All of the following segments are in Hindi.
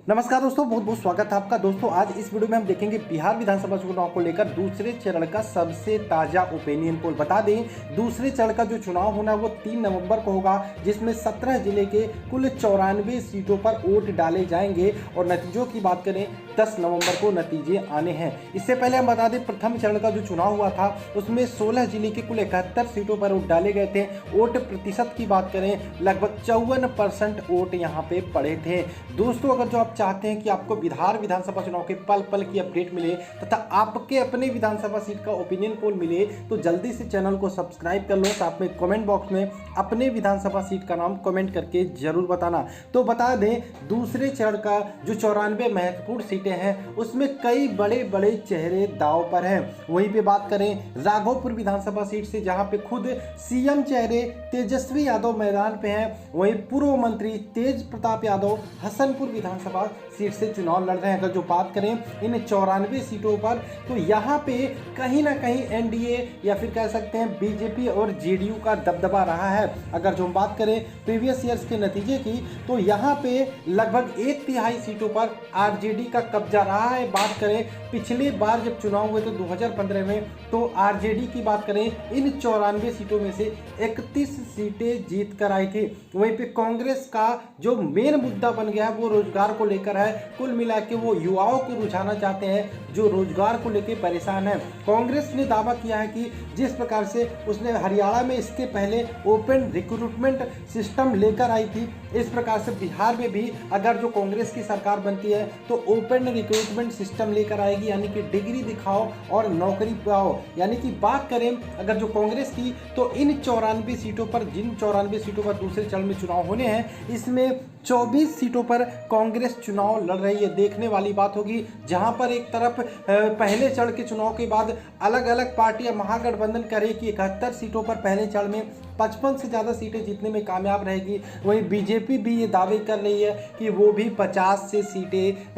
नमस्कार दोस्तों, बहुत बहुत स्वागत है आपका। दोस्तों आज इस वीडियो में हम देखेंगे बिहार विधानसभा चुनाव को लेकर दूसरे चरण का सबसे ताजा ओपिनियन पोल। बता दें दूसरे चरण का जो चुनाव होना है वो 3 नवंबर को होगा, जिसमें 17 जिले के कुल 94 सीटों पर वोट डाले जाएंगे और नतीजों की बात करें 10 नवंबर को नतीजे आने हैं। इससे पहले हम बता दें प्रथम चरण का जो चुनाव हुआ था उसमें 16 जिले के कुल 71 सीटों पर वोट डाले गए थे। वोट प्रतिशत की बात करें लगभग 54% वोट यहाँ पे पड़े थे। दोस्तों अगर जो आप चाहते हैं कि आपको बिहार विधानसभा चुनाव के पल पल की अपडेट मिले तथा आपके अपने विधानसभा सीट का ओपिनियन पोल मिले तो जल्दी से चैनल को सब्सक्राइब कर लो। साथ में कमेंट बॉक्स में अपने विधानसभा सीट का नाम कमेंट करके जरूर बताना। तो बता दें दूसरे चरण का जो 94 महत्वपूर्ण सीटें हैं उसमें कई बड़े बड़े चेहरे दांव पर हैं। वहीं पे बात करें राघोपुर विधानसभा सीट से जहां पे खुद सीएम चेहरे तेजस्वी यादव मैदान पे हैं, वहीं पूर्व मंत्री तेज प्रताप यादव हसनपुर विधानसभा सीट से चुनाव लड़ रहे हैं। अगर जो बात करें इन 94 सीटों पर तो यहाँ पे कहीं ना कहीं एनडीए या फिर कह सकते हैं बीजेपी और जेडीयू का दबदबा रहा है। अगर जो हम बात करें प्रीवियस ईयर्स के नतीजे की तो यहाँ पे लगभग 1/3 सीटों पर आरजेडी का कब्जा रहा है। बात करें पिछली बार जब चुनाव हुए थे 2015 में तो आरजेडी की बात करें इन 94 सीटों में से 31 सीटें जीत कर आई थी। वहीं पे कांग्रेस का जो मेन मुद्दा बन गया है वो रोजगार को लेकर है। कुल मिला के वो युवाओं को रुझाना चाहते हैं जो रोजगार को लेकर परेशान है। कांग्रेस ने दावा किया है कि जिस प्रकार से उसने हरियाणा में इसके पहले ओपन रिक्रूटमेंट सिस्टम लेकर आई थी, इस प्रकार से बिहार में भी अगर जो कांग्रेस की सरकार बनती है तो ओपन रिक्रूटमेंट सिस्टम लेकर आएगी, यानी कि डिग्री दिखाओ और नौकरी पाओ। यानी कि बात करें अगर जो कांग्रेस की तो इन 94 सीटों पर, जिन 94 सीटों पर दूसरे चरण में चुनाव होने हैं इसमें 24 सीटों पर कांग्रेस चुनाव लड़ रही है। देखने वाली बात होगी जहां पर एक तरफ पहले चरण के चुनाव के बाद अलग अलग पार्टियां महागठबंधन करे कि 71 सीटों पर पहले चरण में 55 से ज़्यादा सीटें जीतने में कामयाब रहेगी। वहीं बीजेपी भी ये दावे कर रही है कि वो भी 50 से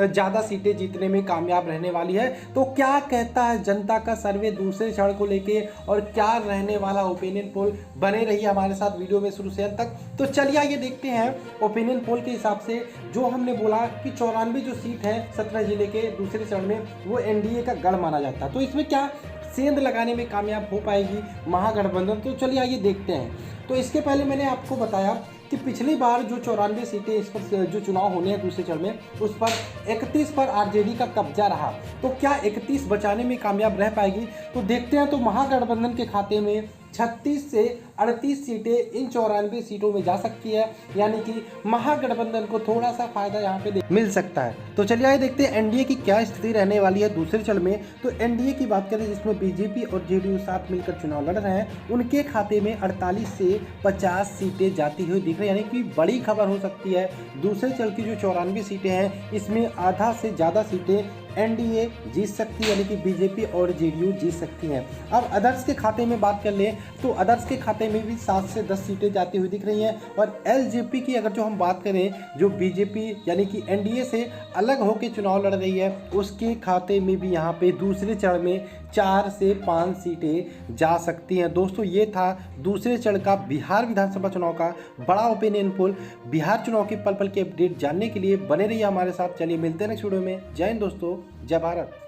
ज़्यादा सीटें जीतने में कामयाब रहने वाली है। तो क्या कहता है जनता का सर्वे दूसरे चरण को लेके और क्या रहने वाला ओपिनियन पोल, बने रहिए हमारे साथ वीडियो में शुरू से अंत तक। तो चलिए आइए देखते हैं ओपिनियन पोल के हिसाब से जो हमने बोला कि 94 जो सीट है 17 जिले के दूसरे चरण में वो एनडीए का गढ़ माना जाता है। तो इसमें क्या सेंध लगाने में कामयाब हो पाएगी महागठबंधन? तो चलिए आइए देखते हैं। तो इसके पहले मैंने आपको बताया कि पिछली बार जो 94 सीटें इस पर जो चुनाव होने हैं दूसरे चरण में उस पर 31 पर आरजेडी का कब्जा रहा। तो क्या 31 बचाने में कामयाब रह पाएगी? तो देखते हैं। तो महागठबंधन के खाते में 36 से 38 सीटें इन 94 सीटों में जा सकती है, यानी कि महागठबंधन को थोड़ा सा फायदा यहाँ पे मिल सकता है। तो चलिए आइए देखते हैं एनडीए की क्या स्थिति रहने वाली है दूसरे चरण में। तो एनडीए की बात करें जिसमें बीजेपी और जेडीयू साथ मिलकर चुनाव लड़ रहे हैं, उनके खाते में 48 से 50 सीटें जाती हुई दिख रही है, यानी कि बड़ी खबर हो सकती है। दूसरे चरण की जो 94 सीटें हैं इसमें आधा से ज़्यादा सीटें एनडीए जीत सकती है, यानी कि बीजेपी और जेडीयू जीत सकती हैं। अब अदर्स के खाते में बात कर लें तो अदर्स के खाते में भी 7 से 10 सीटें जाती हुई दिख रही हैं। और एलजेपी की अगर जो हम बात करें जो बीजेपी यानी कि एनडीए से अलग होकर चुनाव लड़ रही है उसके खाते में भी यहाँ पे दूसरे चरण में 4 से 5 सीटें जा सकती हैं। दोस्तों ये था दूसरे चरण का बिहार विधानसभा चुनाव का बड़ा ओपिनियन पोल। बिहार चुनाव की पल पल की अपडेट जानने के लिए बने रहिए हमारे साथ। चलिए मिलते हैं नेक्स्ट वीडियो में। जय हिंद दोस्तों, जय भारत।